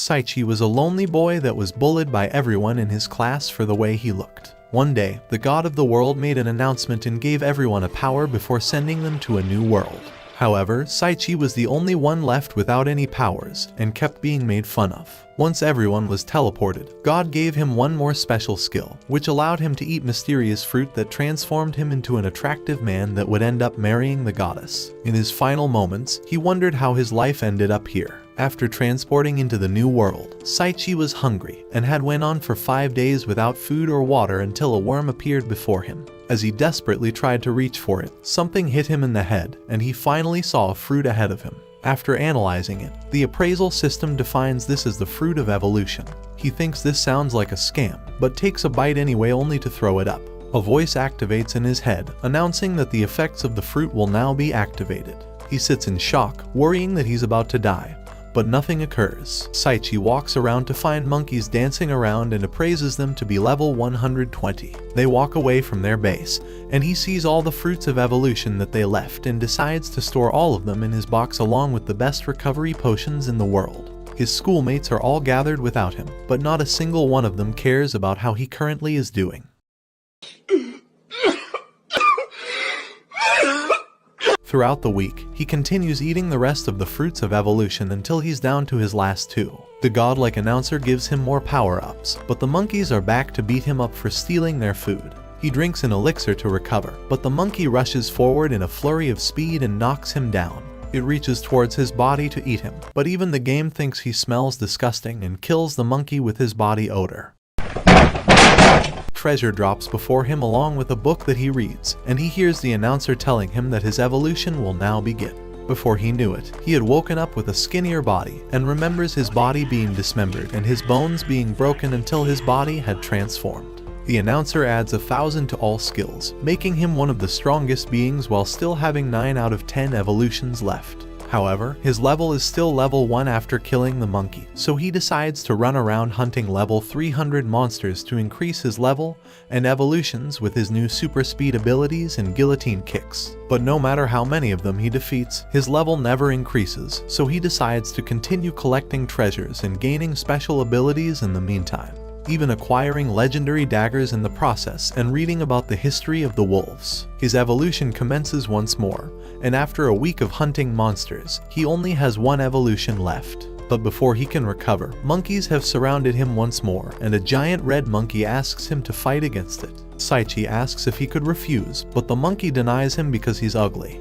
Saichi was a lonely boy that was bullied by everyone in his class for the way he looked. One day, the god of the world made an announcement and gave everyone a power before sending them to a new world. However, Saichi was the only one left without any powers, and kept being made fun of. Once everyone was teleported, God gave him one more special skill, which allowed him to eat mysterious fruit that transformed him into an attractive man that would end up marrying the goddess. In his final moments, he wondered how his life ended up here. After transporting into the new world, Saichi was hungry and had went on for 5 days without food or water until a worm appeared before him. As he desperately tried to reach for it, something hit him in the head, and he finally saw a fruit ahead of him. After analyzing it, the appraisal system defines this as the fruit of evolution. He thinks this sounds like a scam, but takes a bite anyway only to throw it up. A voice activates in his head, announcing that the effects of the fruit will now be activated. He sits in shock, worrying that he's about to die. But nothing occurs. Saichi walks around to find monkeys dancing around and appraises them to be level 120. They walk away from their base, and he sees all the fruits of evolution that they left and decides to store all of them in his box along with the best recovery potions in the world. His schoolmates are all gathered without him, but not a single one of them cares about how he currently is doing. Throughout the week, he continues eating the rest of the fruits of evolution until he's down to his last 2. The godlike announcer gives him more power-ups, but the monkeys are back to beat him up for stealing their food. He drinks an elixir to recover, but the monkey rushes forward in a flurry of speed and knocks him down. It reaches towards his body to eat him, but even the game thinks he smells disgusting and kills the monkey with his body odor. Treasure drops before him along with a book that he reads, and he hears the announcer telling him that his evolution will now begin. Before he knew it, he had woken up with a skinnier body and remembers his body being dismembered and his bones being broken until his body had transformed. The announcer adds 1,000 to all skills, making him one of the strongest beings while still having 9 out of 10 evolutions left. However, his level is still level 1 after killing the monkey, so he decides to run around hunting level 300 monsters to increase his level and evolutions with his new super speed abilities and guillotine kicks. But no matter how many of them he defeats, his level never increases, so he decides to continue collecting treasures and gaining special abilities in the meantime, even acquiring legendary daggers in the process and reading about the history of the wolves. His evolution commences once more, and after a week of hunting monsters, he only has 1 evolution left. But before he can recover, monkeys have surrounded him once more, and a giant red monkey asks him to fight against it. Saichi asks if he could refuse, but the monkey denies him because he's ugly.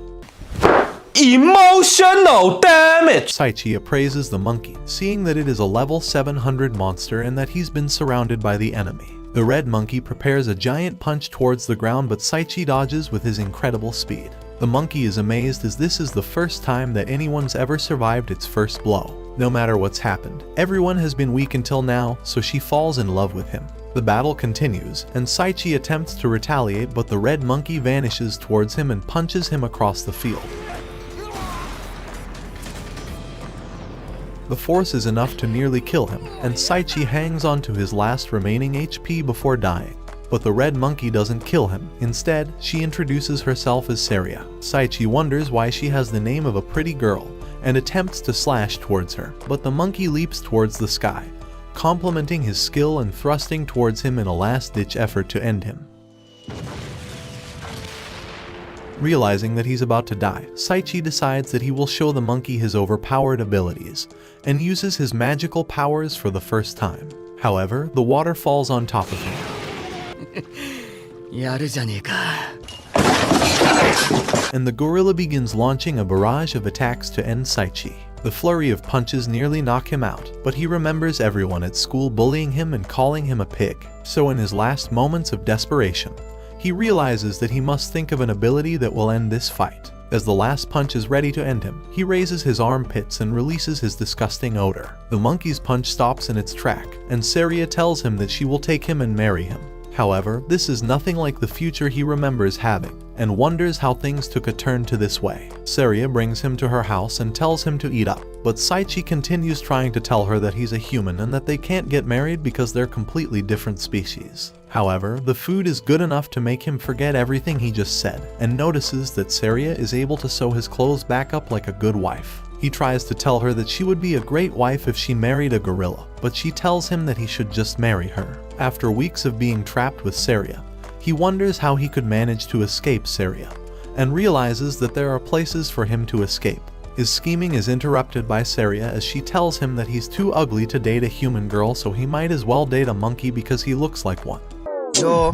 Emotional damage! Saichi appraises the monkey, seeing that it is a level 700 monster and that he's been surrounded by the enemy. The red monkey prepares a giant punch towards the ground, but Saichi dodges with his incredible speed. The monkey is amazed as this is the first time that anyone's ever survived its first blow. No matter what's happened, everyone has been weak until now, so she falls in love with him. The battle continues, and Saichi attempts to retaliate, but the red monkey vanishes towards him and punches him across the field. The force is enough to nearly kill him, and Saichi hangs on to his last remaining HP before dying. But the red monkey doesn't kill him. Instead, she introduces herself as Saria. Saichi wonders why she has the name of a pretty girl, and attempts to slash towards her, but the monkey leaps towards the sky, complimenting his skill and thrusting towards him in a last-ditch effort to end him. Realizing that he's about to die, Saichi decides that he will show the monkey his overpowered abilities, and uses his magical powers for the first time. However, the water falls on top of him. And the gorilla begins launching a barrage of attacks to end Saichi. The flurry of punches nearly knock him out, but he remembers everyone at school bullying him and calling him a pig. So in his last moments of desperation, he realizes that he must think of an ability that will end this fight. As the last punch is ready to end him, he raises his armpits and releases his disgusting odor. The monkey's punch stops in its track, and Saria tells him that she will take him and marry him. However, this is nothing like the future he remembers having, and wonders how things took a turn to this way. Saria brings him to her house and tells him to eat up, but Saichi continues trying to tell her that he's a human and that they can't get married because they're completely different species. However, the food is good enough to make him forget everything he just said, and notices that Saria is able to sew his clothes back up like a good wife. He tries to tell her that she would be a great wife if she married a gorilla, but she tells him that he should just marry her. After weeks of being trapped with Saria, he wonders how he could manage to escape Saria, and realizes that there are places for him to escape. His scheming is interrupted by Saria as she tells him that he's too ugly to date a human girl, so he might as well date a monkey because he looks like one. Yo,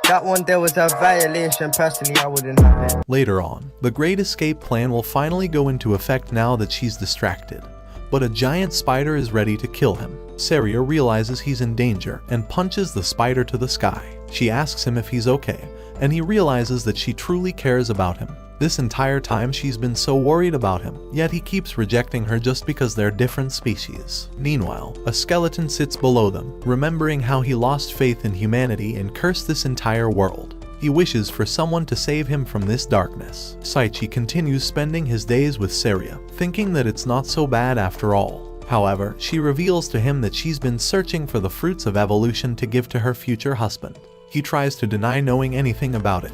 that one there was a violation. Personally, I wouldn't have it. Later on, the Great Escape plan will finally go into effect now that she's distracted. But a giant spider is ready to kill him. Saria realizes he's in danger and punches the spider to the sky. She asks him if he's okay, and he realizes that she truly cares about him. This entire time she's been so worried about him, yet he keeps rejecting her just because they're different species. Meanwhile, a skeleton sits below them, remembering how he lost faith in humanity and cursed this entire world. He wishes for someone to save him from this darkness. Saichi continues spending his days with Saria, thinking that it's not so bad after all. However, she reveals to him that she's been searching for the fruits of evolution to give to her future husband. He tries to deny knowing anything about it,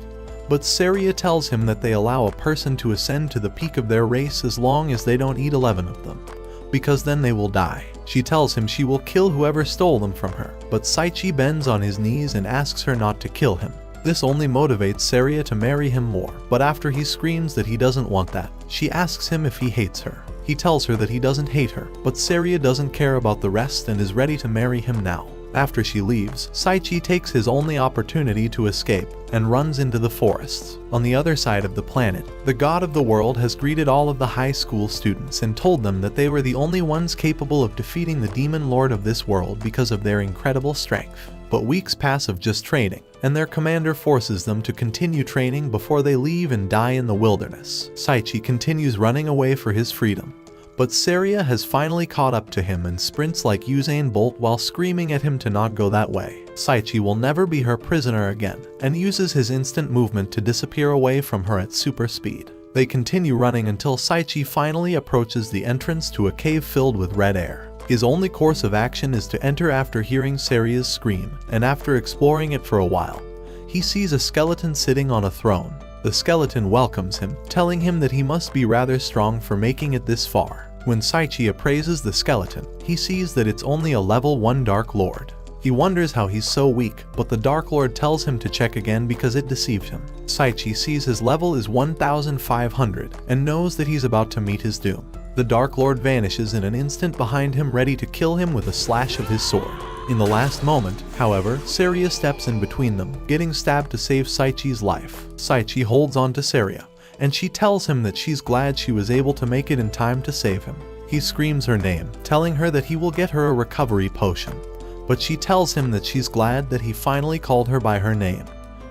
but Saria tells him that they allow a person to ascend to the peak of their race as long as they don't eat 11 of them, because then they will die. She tells him she will kill whoever stole them from her, but Saichi bends on his knees and asks her not to kill him. This only motivates Saria to marry him more, but after he screams that he doesn't want that, she asks him if he hates her. He tells her that he doesn't hate her, but Saria doesn't care about the rest and is ready to marry him now. After she leaves, Saichi takes his only opportunity to escape and runs into the forests. On the other side of the planet, the god of the world has greeted all of the high school students and told them that they were the only ones capable of defeating the demon lord of this world because of their incredible strength. But weeks pass of just training, and their commander forces them to continue training before they leave and die in the wilderness. Saichi continues running away for his freedom, but Saria has finally caught up to him and sprints like Usain Bolt while screaming at him to not go that way. Saichi will never be her prisoner again, and uses his instant movement to disappear away from her at super speed. They continue running until Saichi finally approaches the entrance to a cave filled with red air. His only course of action is to enter after hearing Saria's scream, and after exploring it for a while, he sees a skeleton sitting on a throne. The skeleton welcomes him, telling him that he must be rather strong for making it this far. When Saichi appraises the skeleton, he sees that it's only a level 1 Dark Lord. He wonders how he's so weak, but the Dark Lord tells him to check again because it deceived him. Saichi sees his level is 1500 and knows that he's about to meet his doom. The Dark Lord vanishes in an instant behind him, ready to kill him with a slash of his sword. In the last moment, however, Saria steps in between them, getting stabbed to save Saichi's life. Saichi holds on to Saria, and she tells him that she's glad she was able to make it in time to save him. He screams her name, telling her that he will get her a recovery potion, but she tells him that she's glad that he finally called her by her name,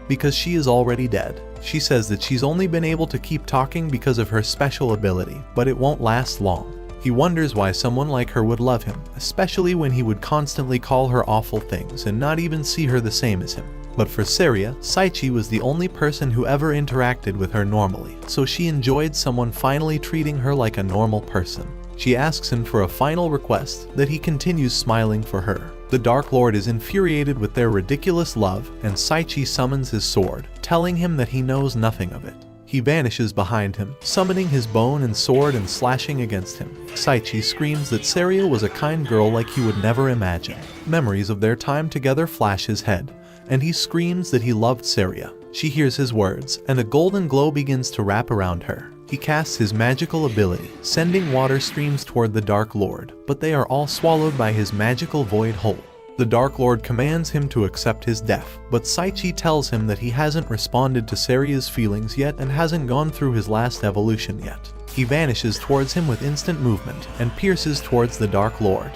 because she is already dead. She says that she's only been able to keep talking because of her special ability, but it won't last long. He wonders why someone like her would love him, especially when he would constantly call her awful things and not even see her the same as him. But for Saria, Saichi was the only person who ever interacted with her normally, so she enjoyed someone finally treating her like a normal person. She asks him for a final request, that he continues smiling for her. The Dark Lord is infuriated with their ridiculous love, and Saichi summons his sword, telling him that he knows nothing of it. He vanishes behind him, summoning his bone and sword and slashing against him. Saichi screams that Saria was a kind girl like he would never imagine. Memories of their time together flash his head, and he screams that he loved Saria. She hears his words, and a golden glow begins to wrap around her. He casts his magical ability, sending water streams toward the Dark Lord, but they are all swallowed by his magical void hole. The Dark Lord commands him to accept his death, but Saichi tells him that he hasn't responded to Saria's feelings yet and hasn't gone through his last evolution yet. He vanishes towards him with instant movement and pierces towards the Dark Lord.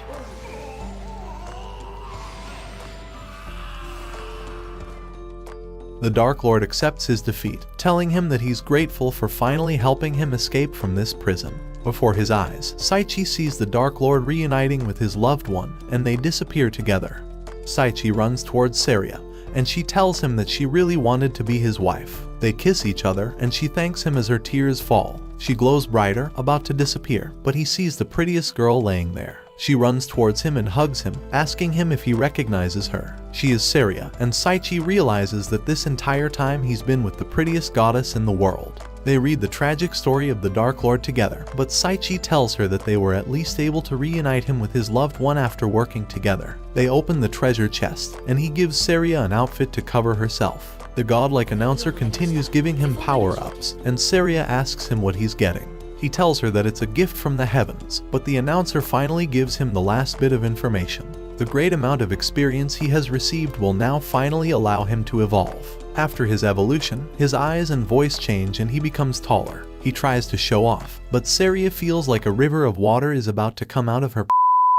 The Dark Lord accepts his defeat, telling him that he's grateful for finally helping him escape from this prison. Before his eyes, Saichi sees the Dark Lord reuniting with his loved one, and they disappear together. Saichi runs towards Saria, and she tells him that she really wanted to be his wife. They kiss each other, and she thanks him as her tears fall. She glows brighter, about to disappear, but he sees the prettiest girl laying there. She runs towards him and hugs him, asking him if he recognizes her. She is Saria, and Saichi realizes that this entire time he's been with the prettiest goddess in the world. They read the tragic story of the Dark Lord together, but Saichi tells her that they were at least able to reunite him with his loved one after working together. They open the treasure chest, and he gives Saria an outfit to cover herself. The godlike announcer continues giving him power-ups, and Saria asks him what he's getting. He tells her that it's a gift from the heavens, but the announcer finally gives him the last bit of information. The great amount of experience he has received will now finally allow him to evolve. After his evolution, his eyes and voice change and he becomes taller. He tries to show off, but Saria feels like a river of water is about to come out of her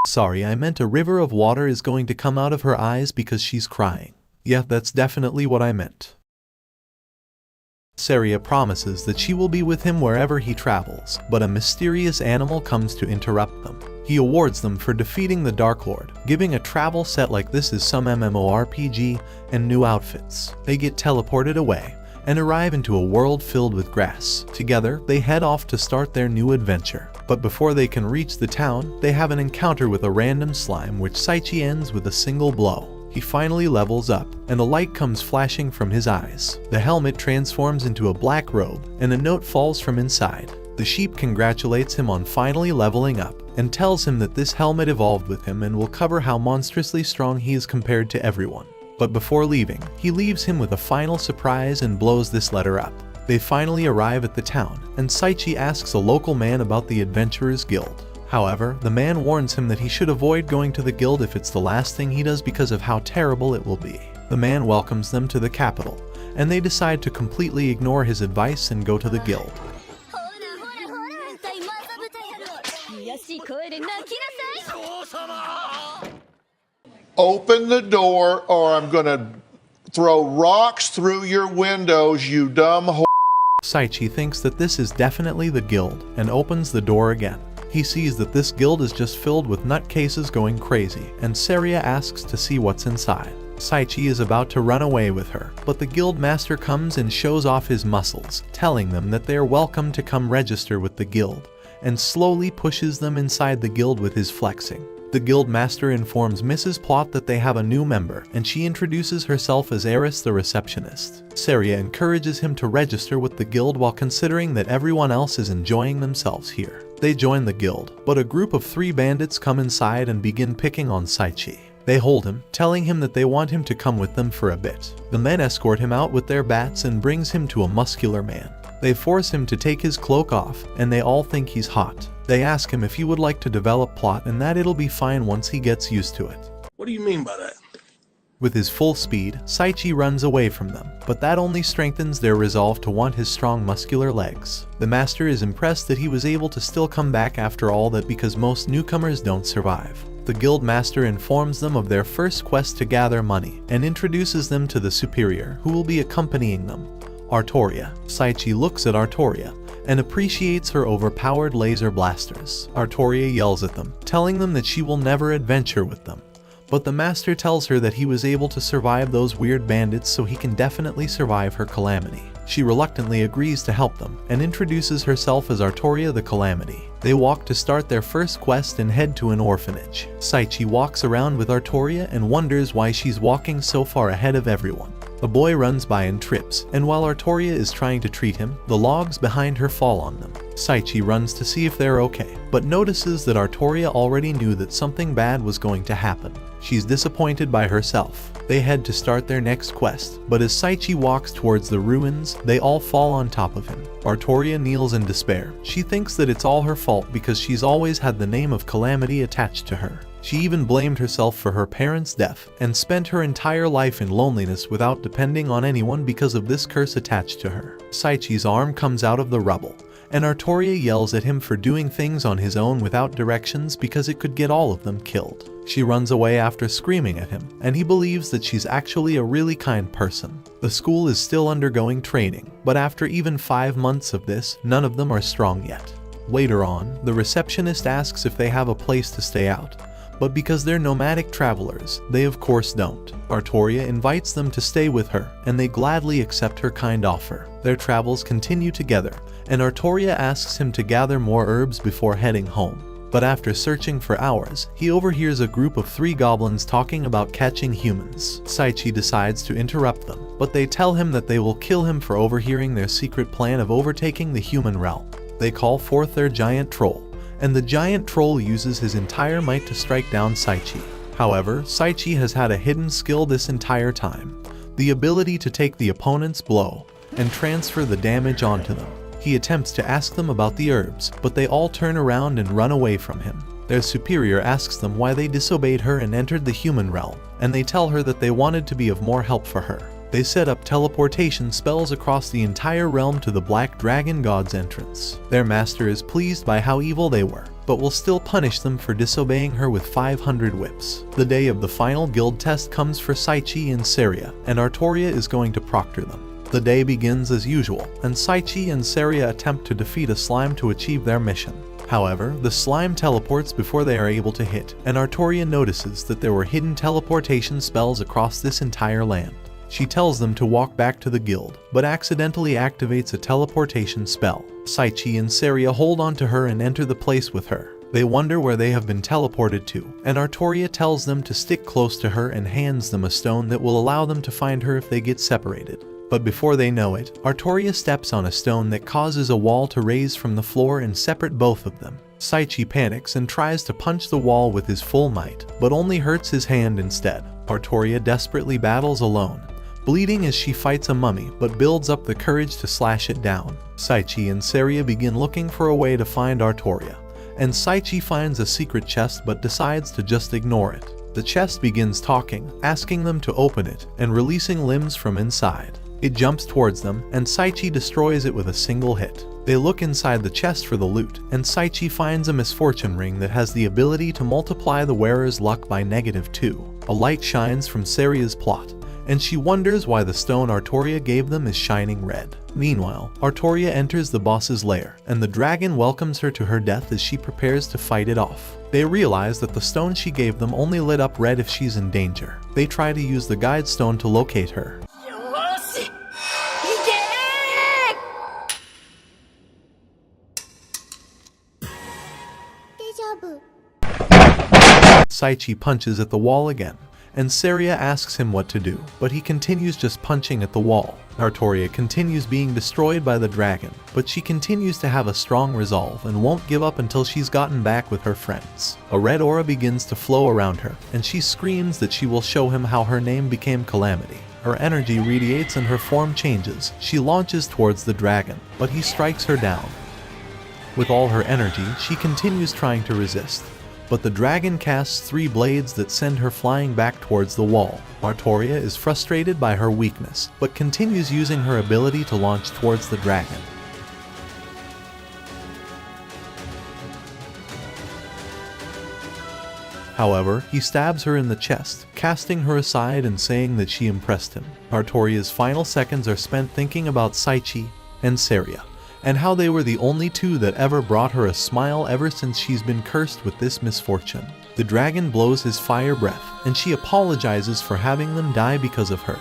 Sorry, I meant a river of water is going to come out of her eyes because she's crying. Yeah, that's definitely what I meant. Saria promises that she will be with him wherever he travels, but a mysterious animal comes to interrupt them. He awards them for defeating the Dark Lord, giving a travel set like this is some MMORPG and new outfits. They get teleported away and arrive into a world filled with grass. Together, they head off to start their new adventure. But before they can reach the town, they have an encounter with a random slime which Saichi ends with a single blow. He finally levels up, and a light comes flashing from his eyes. The helmet transforms into a black robe, and a note falls from inside. The sheep congratulates him on finally leveling up, and tells him that this helmet evolved with him and will cover how monstrously strong he is compared to everyone. But before leaving, he leaves him with a final surprise and blows this letter up. They finally arrive at the town, and Saichi asks a local man about the Adventurers Guild. However, the man warns him that he should avoid going to the guild if it's the last thing he does because of how terrible it will be. The man welcomes them to the capital, and they decide to completely ignore his advice and go to the guild. Open the door or I'm gonna throw rocks through your windows, you dumb whore. Saichi thinks that this is definitely the guild and opens the door again. He sees that this guild is just filled with nutcases going crazy, and Saria asks to see what's inside. Saichi is about to run away with her, but the guild master comes and shows off his muscles, telling them that they are welcome to come register with the guild, and slowly pushes them inside the guild with his flexing. The guild master informs Mrs. Plot that they have a new member, and she introduces herself as Eris the receptionist. Saria encourages him to register with the guild while considering that everyone else is enjoying themselves here. They join the guild, but a group of 3 bandits come inside and begin picking on Saichi. They hold him, telling him that they want him to come with them for a bit. The men escort him out with their bats and brings him to a muscular man. They force him to take his cloak off, and they all think he's hot. They ask him if he would like to develop Plot and that it'll be fine once he gets used to it. What do you mean by that? With his full speed, Saichi runs away from them, but that only strengthens their resolve to want his strong muscular legs. The master is impressed that he was able to still come back after all that because most newcomers don't survive. The guild master informs them of their first quest to gather money and introduces them to the superior who will be accompanying them, Artoria. Saichi looks at Artoria and appreciates her overpowered laser blasters. Artoria yells at them, telling them that she will never adventure with them. But the master tells her that he was able to survive those weird bandits, so he can definitely survive her calamity. She reluctantly agrees to help them and introduces herself as Artoria the Calamity. They walk to start their first quest and head to an orphanage. Saichi walks around with Artoria and wonders why she's walking so far ahead of everyone. A boy runs by and trips, and while Artoria is trying to treat him, the logs behind her fall on them. Saichi runs to see if they're okay, but notices that Artoria already knew that something bad was going to happen. She's disappointed by herself. They head to start their next quest, but as Saichi walks towards the ruins, they all fall on top of him. Artoria kneels in despair. She thinks that it's all her fault because she's always had the name of Calamity attached to her. She even blamed herself for her parents' death and spent her entire life in loneliness without depending on anyone because of this curse attached to her. Saichi's arm comes out of the rubble, and Artoria yells at him for doing things on his own without directions because it could get all of them killed. She runs away after screaming at him, and he believes that she's actually a really kind person. The school is still undergoing training, but after even 5 months of this, none of them are strong yet. Later on, the receptionist asks if they have a place to stay out, but because they're nomadic travelers, they of course don't. Artoria invites them to stay with her, and they gladly accept her kind offer. Their travels continue together, and Artoria asks him to gather more herbs before heading home. But after searching for hours, he overhears a group of 3 goblins talking about catching humans. Saichi decides to interrupt them, but they tell him that they will kill him for overhearing their secret plan of overtaking the human realm. They call forth their giant troll, and the giant troll uses his entire might to strike down Saichi. However, Saichi has had a hidden skill this entire time, the ability to take the opponent's blow and transfer the damage onto them. He attempts to ask them about the herbs, but they all turn around and run away from him. Their superior asks them why they disobeyed her and entered the human realm, and they tell her that they wanted to be of more help for her. They set up teleportation spells across the entire realm to the Black Dragon God's entrance. Their master is pleased by how evil they were, but will still punish them for disobeying her with 500 whips. The day of the final guild test comes for Saichi and Saria, and Artoria is going to proctor them. The day begins as usual, and Saichi and Saria attempt to defeat a slime to achieve their mission. However, the slime teleports before they are able to hit, and Artoria notices that there were hidden teleportation spells across this entire land. She tells them to walk back to the guild, but accidentally activates a teleportation spell. Saichi and Saria hold on to her and enter the place with her. They wonder where they have been teleported to, and Artoria tells them to stick close to her and hands them a stone that will allow them to find her if they get separated. But before they know it, Artoria steps on a stone that causes a wall to raise from the floor and separate both of them. Saichi panics and tries to punch the wall with his full might, but only hurts his hand instead. Artoria desperately battles alone, bleeding as she fights a mummy but builds up the courage to slash it down. Saichi and Saria begin looking for a way to find Artoria, and Saichi finds a secret chest but decides to just ignore it. The chest begins talking, asking them to open it and releasing limbs from inside. It jumps towards them, and Saichi destroys it with a single hit. They look inside the chest for the loot, and Saichi finds a misfortune ring that has the ability to multiply the wearer's luck by -2. A light shines from Saria's plot, and she wonders why the stone Artoria gave them is shining red. Meanwhile, Artoria enters the boss's lair, and the dragon welcomes her to her death as she prepares to fight it off. They realize that the stone she gave them only lit up red if she's in danger. They try to use the guide stone to locate her. Saichi punches at the wall again, and Saria asks him what to do, but he continues just punching at the wall. Artoria continues being destroyed by the dragon, but she continues to have a strong resolve and won't give up until she's gotten back with her friends. A red aura begins to flow around her, and she screams that she will show him how her name became Calamity. Her energy radiates and her form changes. She launches towards the dragon, but he strikes her down. With all her energy, she continues trying to resist, but the dragon casts 3 blades that send her flying back towards the wall. Artoria is frustrated by her weakness, but continues using her ability to launch towards the dragon. However, he stabs her in the chest, casting her aside and saying that she impressed him. Artoria's final seconds are spent thinking about Saichi and Saria, and how they were the only 2 that ever brought her a smile ever since she's been cursed with this misfortune. The dragon blows his fire breath, and she apologizes for having them die because of her.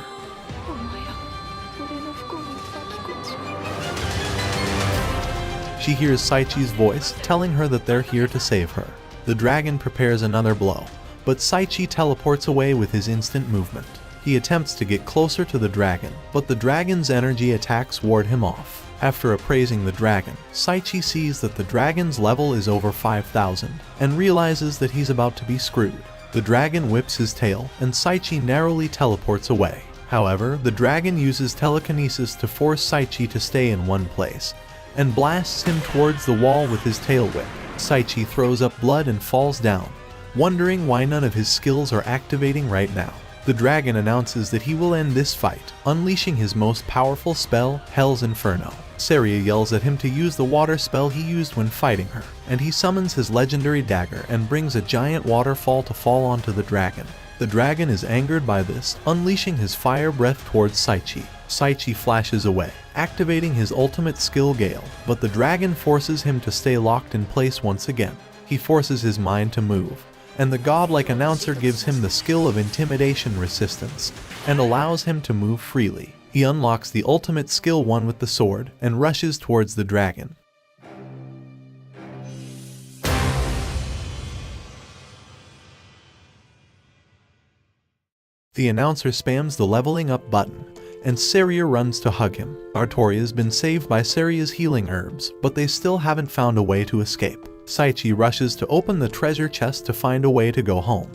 She hears Saichi's voice telling her that they're here to save her. The dragon prepares another blow, but Saichi teleports away with his instant movement. He attempts to get closer to the dragon, but the dragon's energy attacks ward him off. After appraising the dragon, Saichi sees that the dragon's level is over 5,000 and realizes that he's about to be screwed. The dragon whips his tail, and Saichi narrowly teleports away. However, the dragon uses telekinesis to force Saichi to stay in one place, and blasts him towards the wall with his tail whip. Saichi throws up blood and falls down, wondering why none of his skills are activating right now. The dragon announces that he will end this fight, unleashing his most powerful spell, Hell's Inferno. Saria yells at him to use the water spell he used when fighting her, and he summons his legendary dagger and brings a giant waterfall to fall onto the dragon. The dragon is angered by this, unleashing his fire breath towards Saichi. Saichi flashes away, activating his ultimate skill Gale, but the dragon forces him to stay locked in place once again. He forces his mind to move, and the godlike announcer gives him the skill of intimidation resistance, and allows him to move freely. He unlocks the ultimate skill 1 with the sword, and rushes towards the dragon. The announcer spams the leveling up button, and Saria runs to hug him. Artoria's been saved by Saria's healing herbs, but they still haven't found a way to escape. Saichi rushes to open the treasure chest to find a way to go home,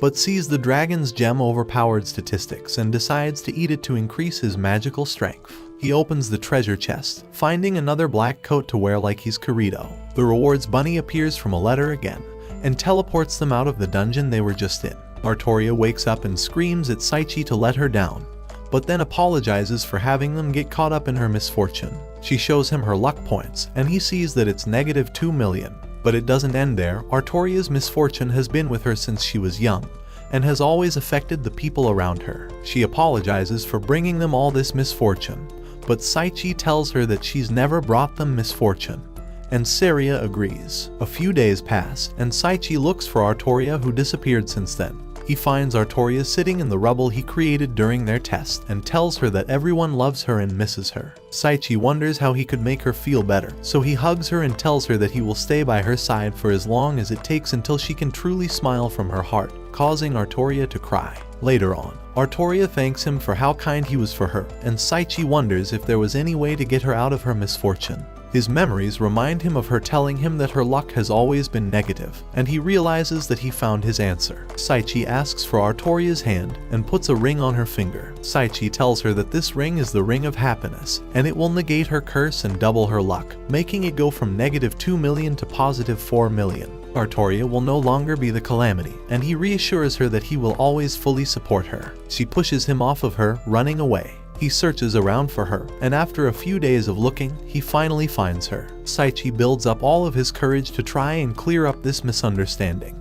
but sees the dragon's gem overpowered statistics and decides to eat it to increase his magical strength. He opens the treasure chest, finding another black coat to wear like he's Kirito. The rewards bunny appears from a letter again, and teleports them out of the dungeon they were just in. Artoria wakes up and screams at Saichi to let her down, but then apologizes for having them get caught up in her misfortune. She shows him her luck points, and he sees that it's negative 2 million. But it doesn't end there. Artoria's misfortune has been with her since she was young, and has always affected the people around her. She apologizes for bringing them all this misfortune, but Saichi tells her that she's never brought them misfortune, and Saria agrees. A few days pass, and Saichi looks for Artoria, who disappeared since then. He finds Artoria sitting in the rubble he created during their test and tells her that everyone loves her and misses her. Saichi wonders how he could make her feel better, so he hugs her and tells her that he will stay by her side for as long as it takes until she can truly smile from her heart, causing Artoria to cry. Later on, Artoria thanks him for how kind he was for her, and Saichi wonders if there was any way to get her out of her misfortune. His memories remind him of her telling him that her luck has always been negative, and he realizes that he found his answer. Saichi asks for Artoria's hand and puts a ring on her finger. Saichi tells her that this ring is the ring of happiness, and it will negate her curse and double her luck, making it go from negative 2 million to positive 4 million. Artoria will no longer be the calamity, and he reassures her that he will always fully support her. She pushes him off of her, running away. He searches around for her, and after a few days of looking, he finally finds her. Saichi builds up all of his courage to try and clear up this misunderstanding.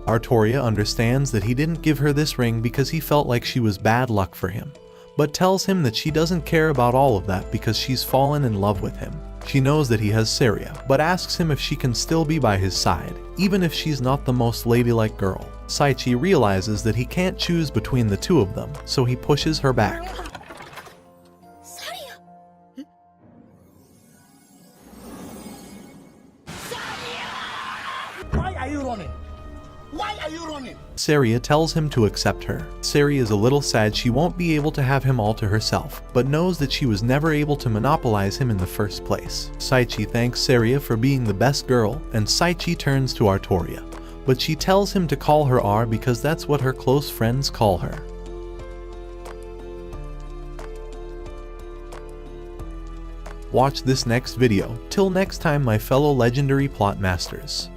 Artoria understands that he didn't give her this ring because he felt like she was bad luck for him, but tells him that she doesn't care about all of that because she's fallen in love with him. She knows that he has Saria, but asks him if she can still be by his side, even if she's not the most ladylike girl. Saichi realizes that he can't choose between the two of them, so he pushes her back. Why are you running? Why are you running? Saria tells him to accept her. Saria is a little sad she won't be able to have him all to herself, but knows that she was never able to monopolize him in the first place. Saichi thanks Saria for being the best girl, and Saichi turns to Artoria, but she tells him to call her R because that's what her close friends call her. Watch this next video. Till next time, my fellow legendary plot masters.